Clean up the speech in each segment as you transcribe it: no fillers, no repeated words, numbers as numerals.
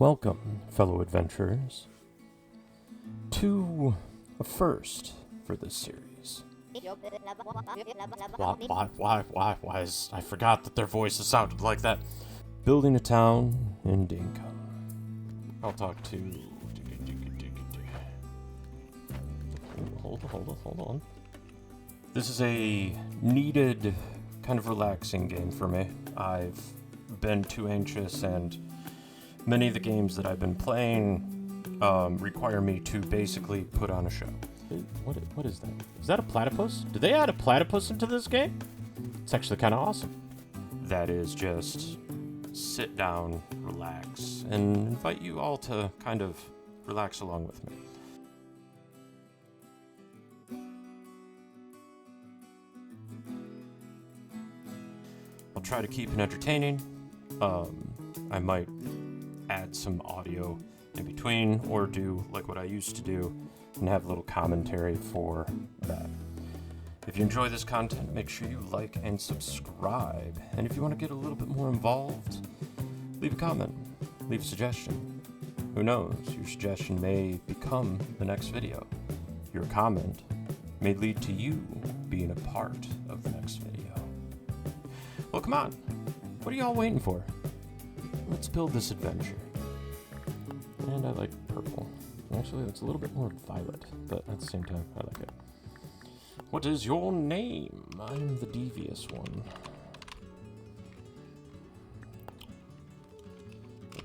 Welcome, fellow adventurers, to a first for this series. Why is... I forgot that their voices sounded like that. Building a town in Dinkum. I'll talk to... Hold on. This is a needed, kind of relaxing game for me. I've been too anxious, and many of the games that I've been playing require me to basically put on a show. What is that? Is that a platypus? Did they add a platypus into this game? It's actually kind of awesome. That is just sit down, relax, and invite you all to kind of relax along with me. I'll try to keep it entertaining. I might add some audio in between, or do like what I used to do and have a little commentary for that. If you enjoy this content, make sure you like and subscribe. And if you want to get a little bit more involved, leave a comment, leave a suggestion. Who knows, your suggestion may become the next video. Your comment may lead to you being a part of the next video. Well, come on. What are y'all waiting for? Let's build this adventure. And I like purple. Actually, it's a little bit more violet, but at the same time, I like it. What is your name? I'm the devious one.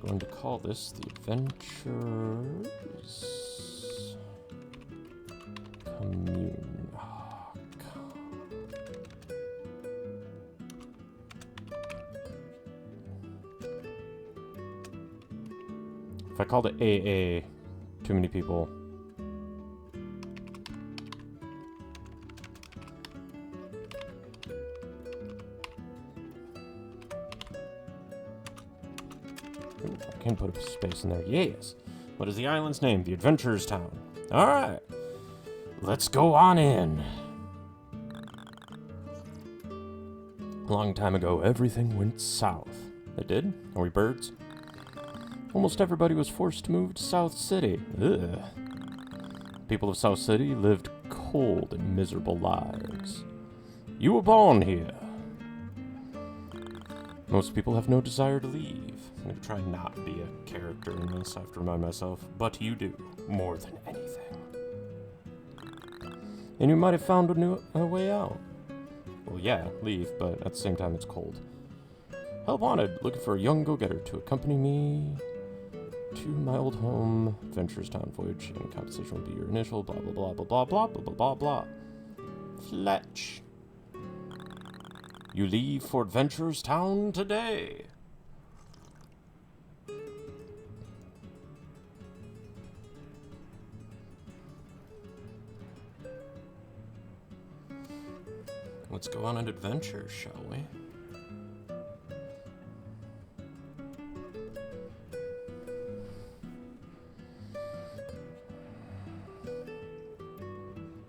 We're going to call this the Adventurers Commune. If I called it AA, too many people. Ooh, I can put a space in there. Yes. What is the island's name? The Adventurers Town. All right. Let's go on in. A long time ago, everything went south. It did? Are we birds? Almost everybody was forced to move to South City. Ugh. People of South City lived cold and miserable lives. You were born here. Most people have no desire to leave. I'm going to try not to be a character in this, I have to remind myself. But you do, more than anything. And you might have found a way out. Well, yeah, leave, but at the same time it's cold. Help wanted, looking for a young go-getter to accompany me to my old home, Adventurers Town voyage, and compensation will be your initial, blah, blah, blah, blah, blah, blah, blah, blah, blah, blah. Fletch. You leave for Adventurers Town today. Let's go on an adventure, shall we?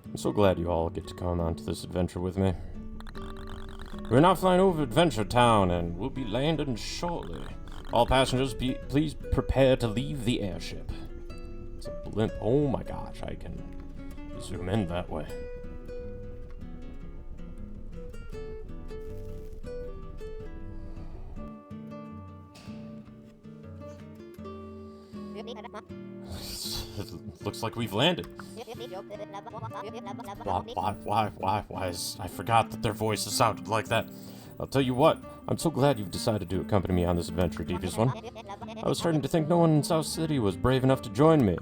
I'm so glad you all get to come on to this adventure with me. We're now flying over Adventure Town and we'll be landing shortly. All passengers, please prepare to leave the airship. It's a blimp. Oh my gosh, I can zoom in that way. It looks like we've landed. Why is... I forgot that their voices sounded like that. I'll tell you what, I'm so glad you've decided to accompany me on this adventure, devious one. I was starting to think no one in South City was brave enough to join me.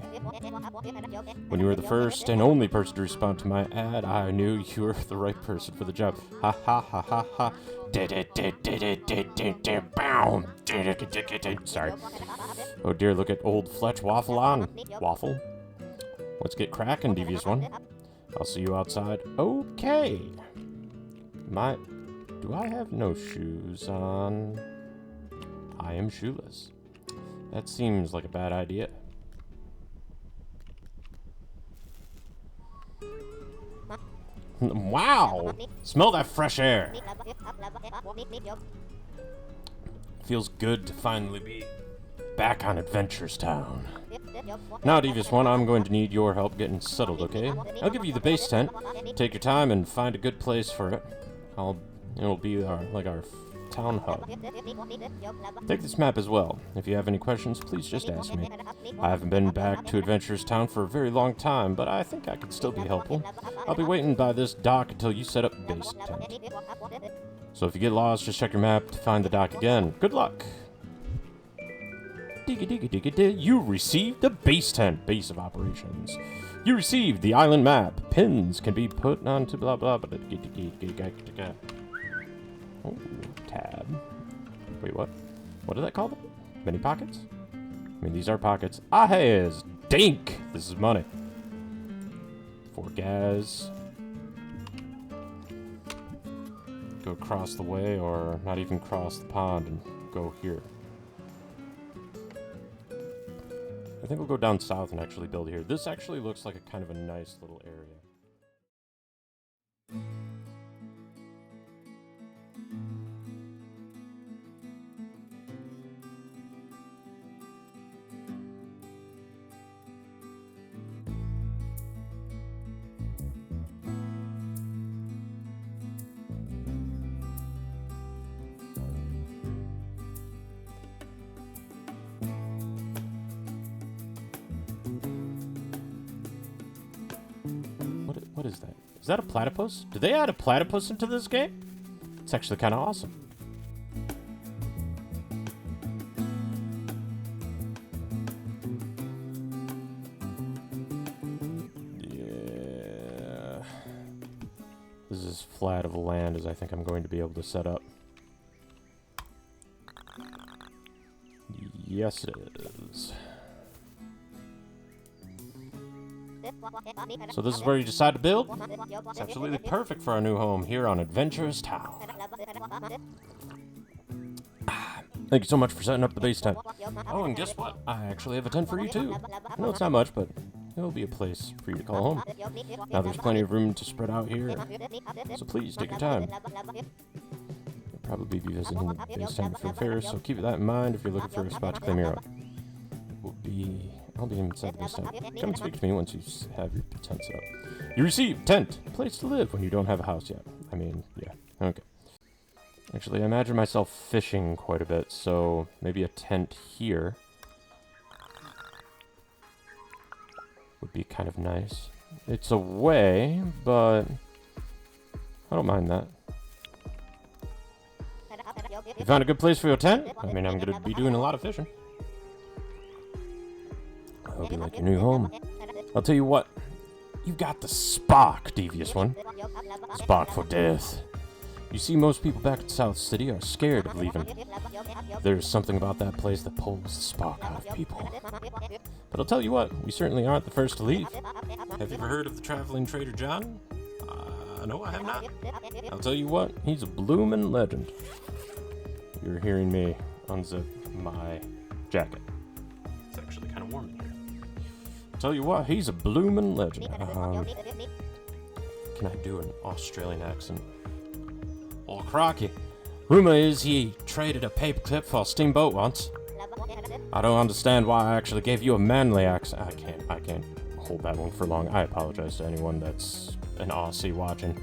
When you were the first and only person to respond to my ad, I knew you were the right person for the job. Ha ha ha ha ha. Sorry. Oh dear, look at old Fletch waffle on. Waffle? Let's get cracking, devious one. I'll see you outside. Okay. Do I have no shoes on? I am shoeless. That seems like a bad idea. Wow! Smell that fresh air. Feels good to finally be back on Adventures Town. Now, Devious One, I'm going to need your help getting settled, okay? I'll give you the base tent. Take your time and find a good place for it. It'll be our town hub. Take this map as well. If you have any questions, please just ask me. I haven't been back to Adventures Town for a very long time, but I think I could still be helpful. I'll be waiting by this dock until you set up base tent. So if you get lost, just check your map to find the dock again. Good luck! You received the base tent, base of operations. You received the island map. Pins can be put onto blah blah blah. Oh, tab. Wait, what? What did that call them? Mini pockets? I mean, these are pockets. Ah, hey, dink! This is money. For gas. Go across the way, or not even cross the pond and go here. I think we'll go down south and actually build here. This actually looks like a kind of a nice little area. What is that? Is that a platypus? Did they add a platypus into this game? It's actually kind of awesome. Yeah. This is as flat of a land as I think I'm going to be able to set up. Yes, it is. So this is where you decide to build? It's absolutely perfect for our new home here on Adventures Town. Thank you so much for setting up the base tent. Oh, and guess what? I actually have a tent for you too. I know it's not much, but it'll be a place for you to call home. Now there's plenty of room to spread out here, so please take your time. You'll probably be visiting the base tent before fair, so keep that in mind if you're looking for a spot to claim your own. I'll be inside the base tent. Come and speak to me once you have your tent set up. You receive tent, place to live when you don't have a house yet. I mean, yeah, okay. Actually, I imagine myself fishing quite a bit, so maybe a tent here would be kind of nice. It's away, but I don't mind that. You found a good place for your tent? I mean, I'm going to be doing a lot of fishing. I hope you like your new home. I'll tell you what, you've got the Spock, Devious One. Spock for death. You see, most people back in South City are scared of leaving. There's something about that place that pulls the spark out of people. But I'll tell you what, we certainly aren't the first to leave. Have you ever heard of the traveling Trader John? No, I have not. I'll tell you what, he's a bloomin' legend. You're hearing me unzip my jacket. It's actually kind of warm in here. Tell you what, he's a bloomin' legend. Can I do an Australian accent? Oh, crocky. Rumor is he traded a paperclip for a steamboat once. I don't understand why I actually gave you a manly accent. I can't hold that one for long. I apologize to anyone that's an Aussie watching.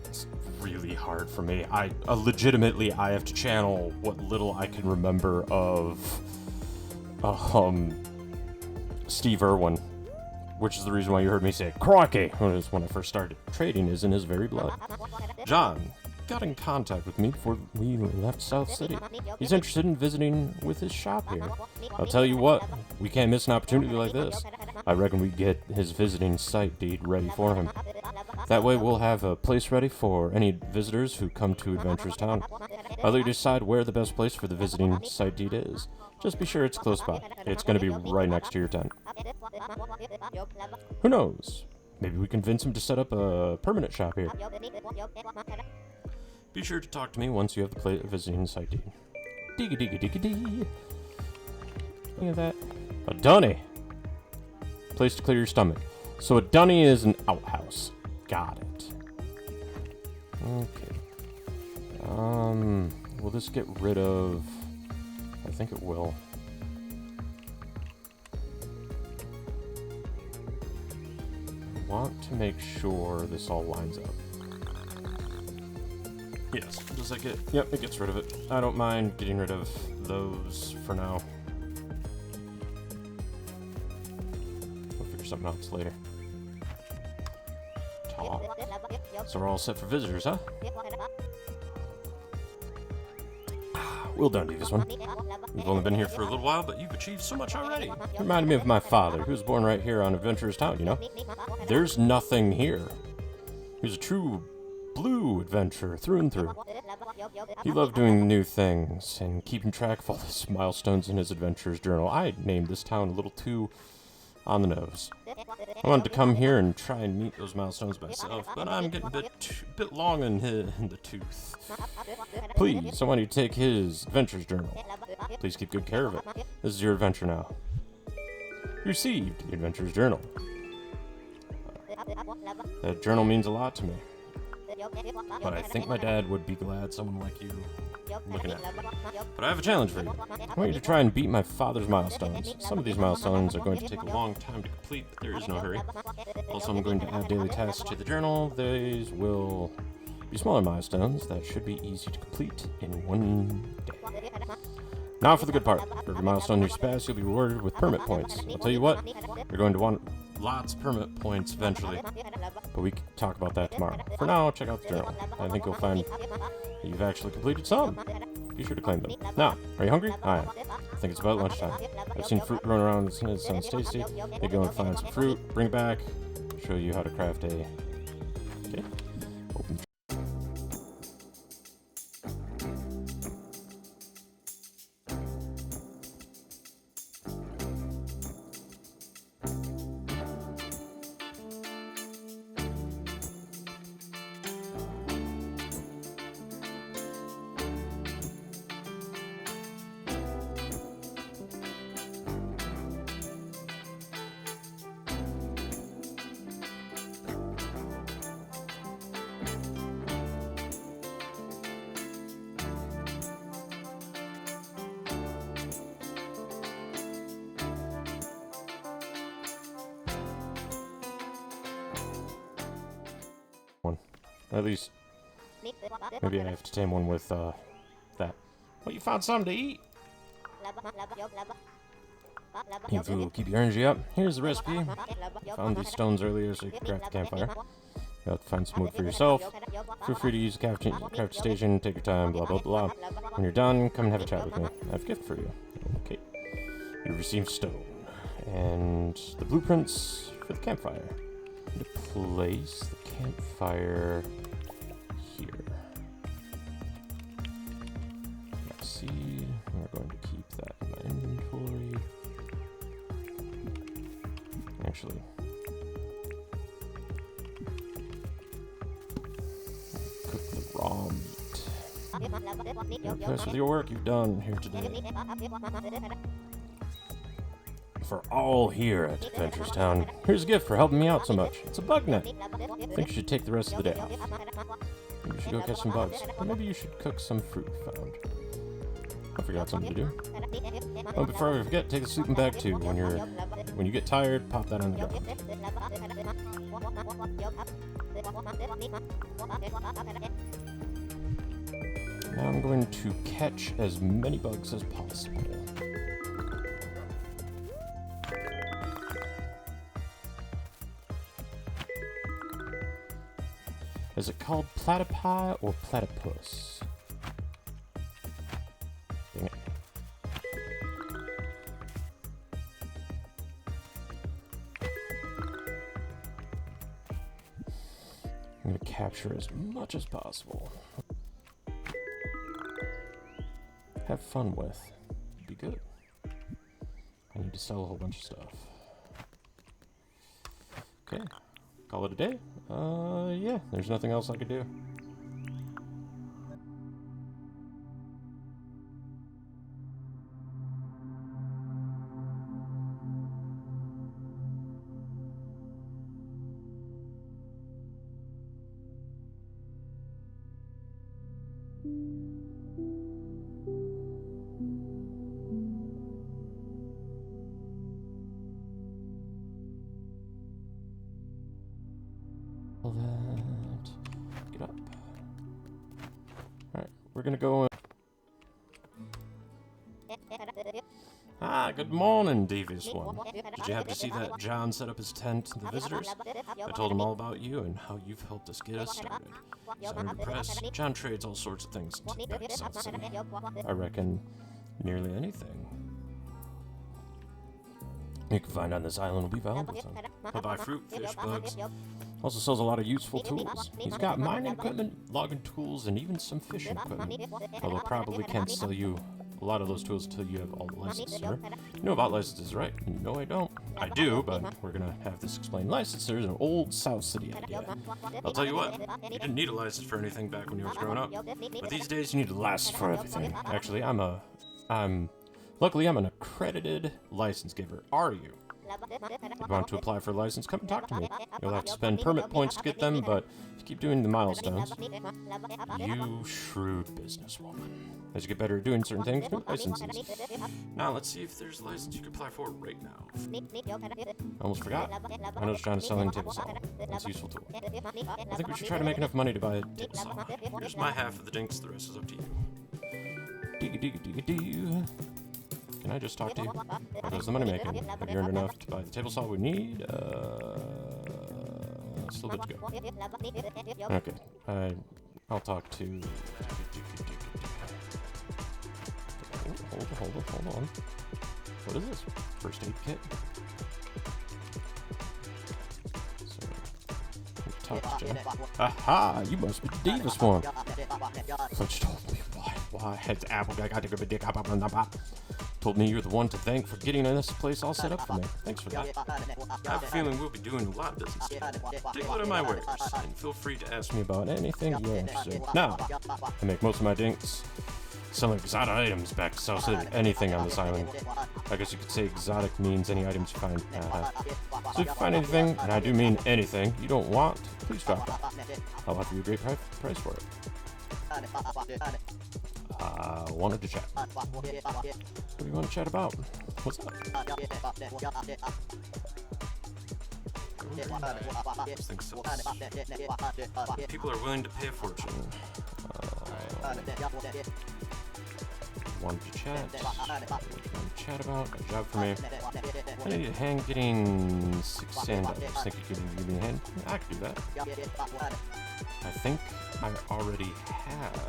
It's really hard for me. Legitimately, I have to channel what little I can remember of, Steve Irwin, which is the reason why you heard me say "crikey" when I first started. Trading is in his very blood. John got in contact with me before we left South City. He's interested in visiting with his shop here. I'll tell you what, we can't miss an opportunity like this. I reckon we get his visiting site deed ready for him. That way we'll have a place ready for any visitors who come to Adventures Town. I'll let you decide where the best place for the visiting site deed is. Just be sure it's close by. It's going to be right next to your tent. Who knows? Maybe we can convince him to set up a permanent shop here. Be sure to talk to me once you have the visiting site deed. Digga-digga-digga-dee. Look at that. A dunny. Place to clear your stomach. So a dunny is an outhouse. Got it. Okay. Will this get rid of... I think it will. want to make sure this all lines up. Yes, does that get... Yep, it gets rid of it. I don't mind getting rid of those for now. We'll figure something else later. Talk. So we're all set for visitors, huh? Well done, Divas One. You've only been here for a little while, but you've achieved so much already. You reminded me of my father, who was born right here on Adventurer's Town, you know? There's nothing here. He was a true blue adventurer through and through. He loved doing new things and keeping track of all his milestones in his adventurer's journal. I named this town a little too on the nose. I wanted to come here and try and meet those milestones myself, but I'm getting a bit long in the tooth. Please, I want you to take his adventurer's journal. Please keep good care of it. This is your adventure now. You received the adventurer's journal. That journal means a lot to me. But I think my dad would be glad someone like you looking at it. But I have a challenge for you. I want you to try and beat my father's milestones. Some of these milestones are going to take a long time to complete, but there is no hurry. Also, I'm going to add daily tasks to the journal. These will be smaller milestones that should be easy to complete in one day. Now for the good part. For every milestone you surpass, you'll be rewarded with permit points. I'll tell you what, you're going to want lots of permit points eventually, but we can talk about that tomorrow. For now, check out the journal. I think you'll find you've actually completed some. Be sure to claim them. Now, are you hungry? I am. I think it's about lunchtime. I've seen fruit growing around and it sounds tasty. They go and find some fruit, bring it back, show you how to craft a... Okay. Open. One. At least, maybe I have to tame one with, that. Well, you found something to eat? Your food will keep your energy up. Here's the recipe. Found these stones earlier so you can craft the campfire. You'll have to find some wood for yourself. Feel free to use the craft station, take your time, blah blah blah. When you're done, come and have a chat with me. I have a gift for you. Okay. You received stone. And the blueprints for the campfire. To place the campfire here. Got seed. We're going to keep that in my inventory. Actually, cook the raw meat. I'm impressed with your work you've done here today. For all here at Adventurer's Town, here's a gift for helping me out so much. It's a bug net. I think you should take the rest of the day off. Maybe you should go catch some bugs. Or maybe you should cook some fruit we found. I forgot something to do. Oh, before I forget, take the sleeping bag too. When you get tired, pop that on the ground. Now I'm going to catch as many bugs as possible. Is it called platypi or platypus? Dang it. I'm going to capture as much as possible. Have fun with. Be good. I need to sell a whole bunch of stuff. Okay. Call it a day? Yeah, there's nothing else I could do. all that. Get up. Alright, we're gonna go. Ah, good morning, devious one. Did you happen to see that John set up his tent to the visitors? I told him all about you and how you've helped us get us started. Sound impressed? John trades all sorts of things back to South City. I reckon nearly anything you can find on this island will be valuable to him. He'll buy fruit, fish, bugs. Also sells a lot of useful tools. He's got mining equipment, logging tools, and even some fishing equipment. Although probably can't sell you a lot of those tools until you have all the licenses, sir. You know about licenses, right? No, I don't. I do, but we're gonna have this explained. Licenses are an old South City idea. I'll tell you what, you didn't need a license for anything back when you was growing up. But these days, you need a license for everything. Actually, luckily, I'm an accredited license giver. Are you? If you want to apply for a license, come and talk to me. You'll have to spend permit points to get them, but if you keep doing the milestones, you shrewd businesswoman. As you get better at doing certain things, new licenses. Now, let's see if there's a license you can apply for right now. Almost forgot. I noticed John is selling a table saw. That's a useful tool. I think we should try to make enough money to buy a table saw. Here's my half of the dinks, the rest is up to you. Digga. Can I just talk to you? How goes the money making? Have you earned enough to buy the table saw we need? Still good to go. Okay. I'll talk to... Hold on. What is this? First aid kit? So, talk to Joe. Aha! You must be the Davis one. Fletch told me why. Heads apple guy got to give a dick up. Told me you're the one to thank for getting this place all set up for me. Thanks for that. I have a feeling we'll be doing a lot of business together. Take a look at my wares, and feel free to ask me about anything you're interested in. Now, I make most of my dinks selling exotic items back to South City. Anything on this island. I guess you could say exotic means any items you find. So if you find anything, and I do mean anything, you don't want, please drop it. I'll offer you a great price for it. Wanted to chat. What do you want to chat about? What's up? People are willing to pay a fortune. Wanted to chat. What do you want to chat about? Got a job for me. I need a hand getting 6 sand dollars. Think you could give me a hand? I could do that. I think I already have.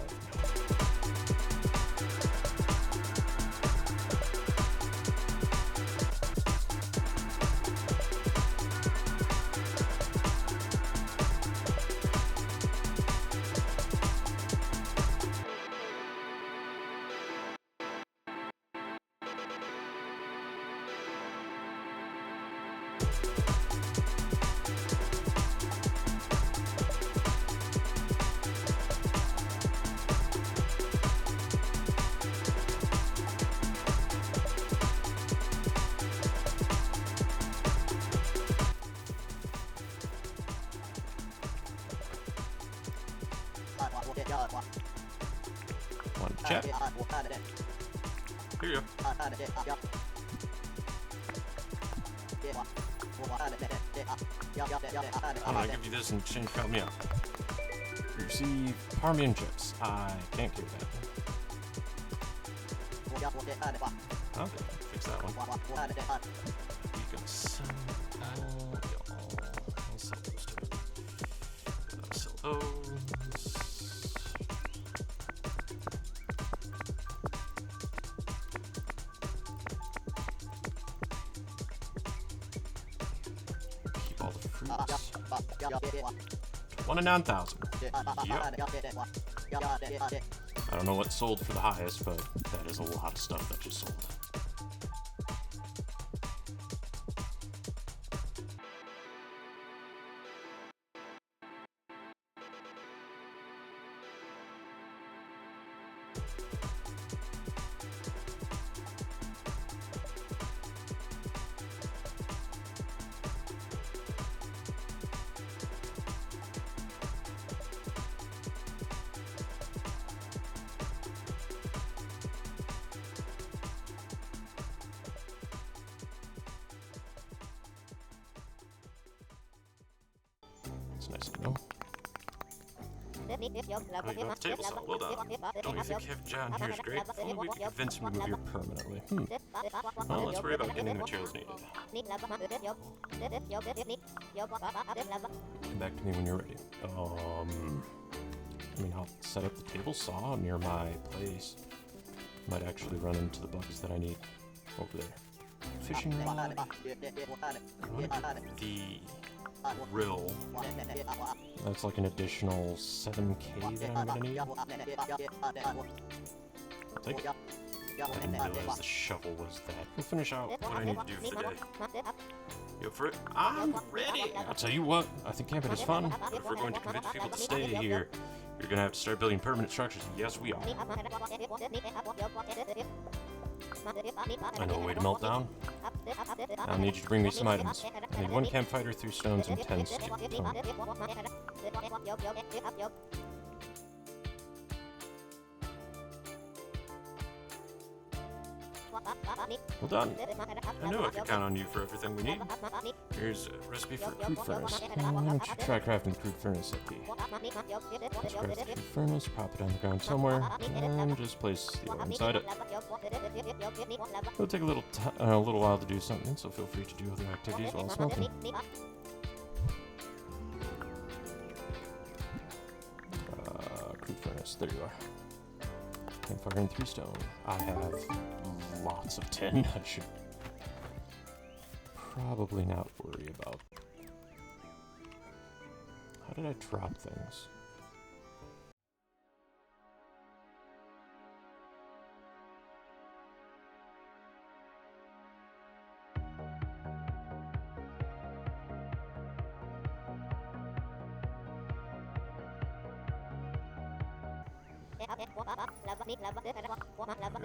Want to chat? Here you go. I'm gonna give you this in exchange for helping me out. You receive Parmesan chips. I can't give that. Okay, fix that one. You can sell I'll sell those too. I'll sell those. Keep all the fruits. 1 in 9,000. Yep. I don't know what sold for the highest, but that is a lot of stuff that just sold. nice to know. Oh, you got the table saw. Well done. Don't you think having John here is great? If only we could convince him to move here permanently. Well, let's worry about getting the materials needed. Come back to me when you're ready. I mean, I'll set up the table saw near my place. Might actually run into the bugs that I need over there. Fishing rod. The grill. That's like an additional 7K that I'm gonna need. I'll take it. I didn't realize the shovel was that. We'll finish out what I need to do for the day. You up for it? I'm ready! I'll tell you what, I think camping is fun, but if we're going to convince people to stay here, you're gonna have to start building permanent structures. Yes, we are. I know a way to melt down. I'll need you to bring me some items. I need 1 campfire, 3 stones, and 10 stone. Well done. I knew I could count on you for everything we need. Here's a recipe for a crude furnace. Why don't you try crafting the crude furnace at the... Let's craft the crude furnace, pop it on the ground somewhere, and just place the ore inside it. It'll take a little while to do something, so feel free to do other activities while smelting. Crude furnace, there you are. Campfire and 3 stone. I have lots of tin. I should probably not worry about. How did I drop things?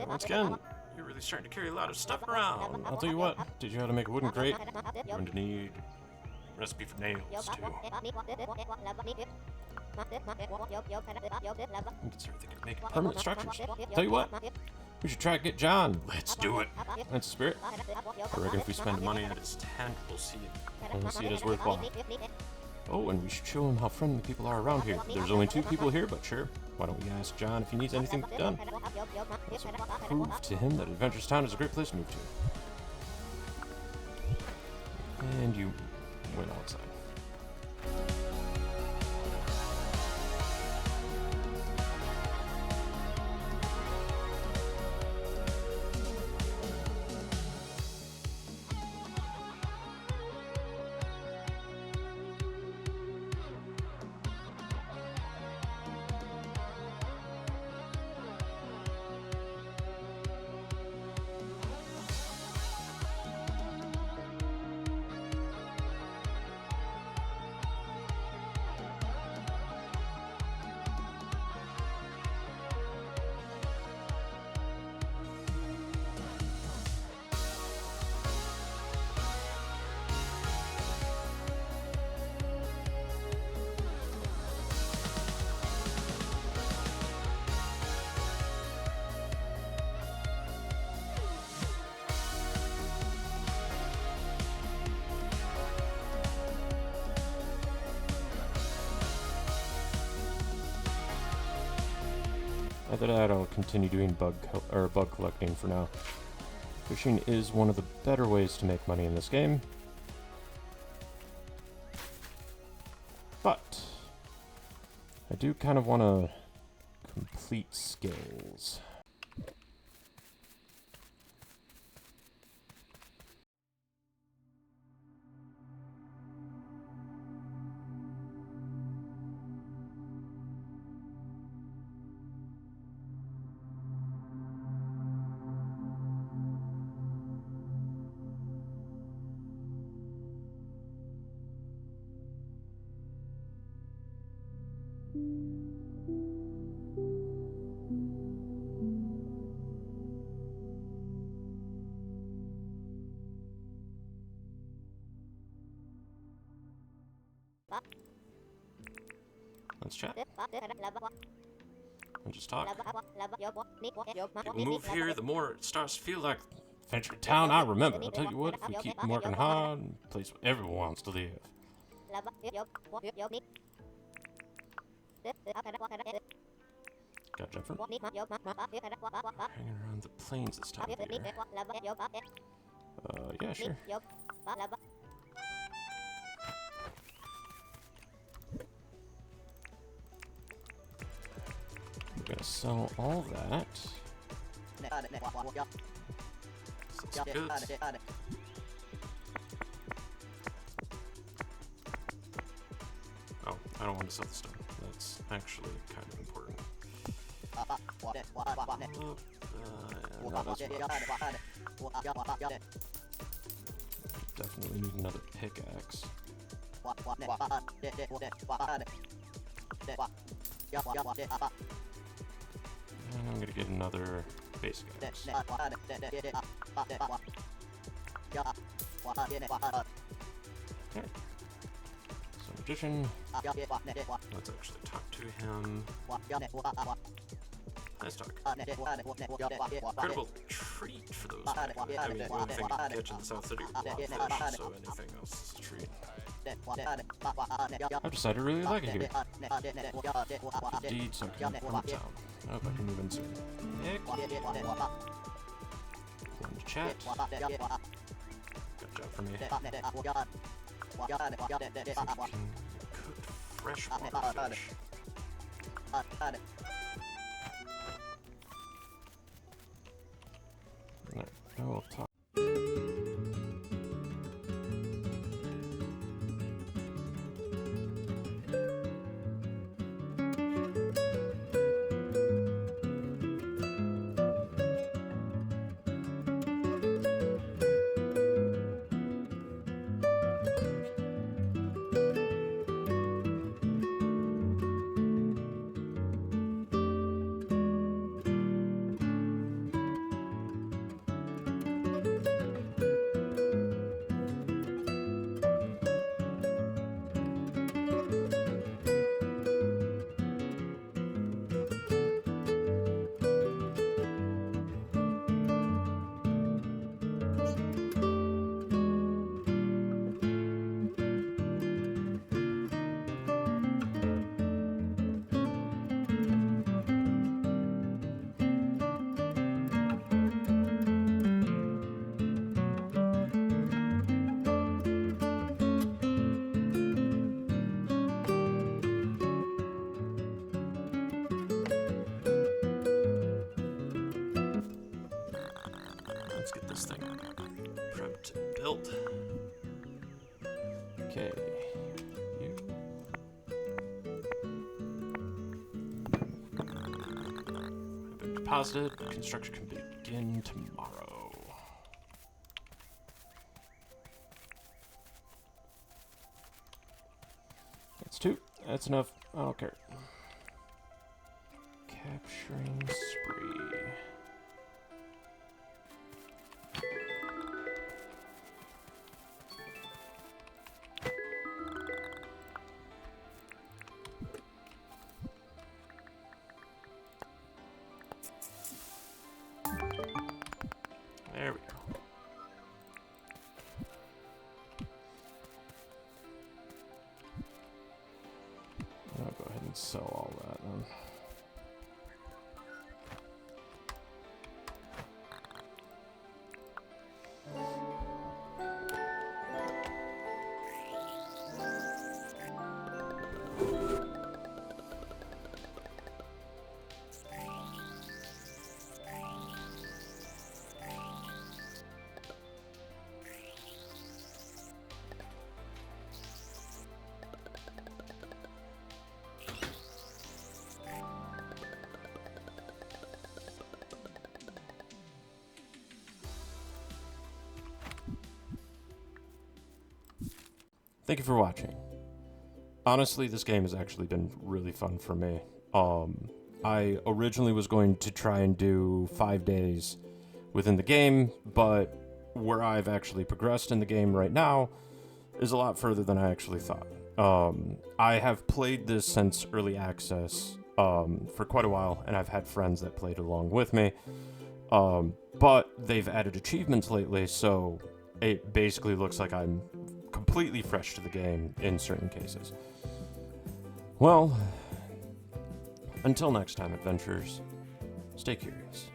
Once again, you're really starting to carry a lot of stuff around. I'll tell you what, teach you how to make a wooden crate. You're going to need a recipe for nails, too. You can start thinking of making permanent structures. Tell you what, we should try to get John. Let's do it. That's the spirit. I reckon if we spend money at his tent, we'll see it as worthwhile. Oh, and we should show him how friendly people are around here. There's only 2 people here, but sure. Why don't we ask John if he needs anything done? Let's prove to him that Adventurous Town is a great place to move to. And you went outside. After that, I'll continue doing bug collecting for now. Fishing is one of the better ways to make money in this game. But I do kind of want to complete skills. Let's chat. And just talk. People move here, the more it starts to feel like Adventure Town I remember. I'll tell you what, if we keep working hard, a place where everyone wants to live. Got Jeffrey. Hanging around the plains this time of year. Yeah, sure. I'm gonna sell all that. So that's good. Oh, I don't want to sell the stone. That's actually kind of important. Not as much. Definitely need another pickaxe. And I'm gonna get another basic axe. Okay. So magician. Let's actually talk to him. Nice talk. Incredible treat for those back. I mean, one thing you can catch in the South City is blobfish, so anything else is a treat. I've decided I really like it here. Indeed, so I can warm town. I hope I can move in soon. Nick. Going to chat. Good job for me. Cooked freshwater fish. Alright, I will talk. Let's get this thing prepped to build. Okay. You. Have been deposited. Construction can begin tomorrow. That's 2. That's enough. I don't care. Capturing spree. There we go. I'll go ahead and sell all that then. Thank you for watching. Honestly, this game has actually been really fun for me. I originally was going to try and do 5 days within the game, but where I've actually progressed in the game right now is a lot further than I actually thought. I have played this since early access for quite a while, and I've had friends that played along with me. But they've added achievements lately, so it basically looks like I'm completely completely fresh to the game in certain cases. Well, until next time, adventurers, stay curious.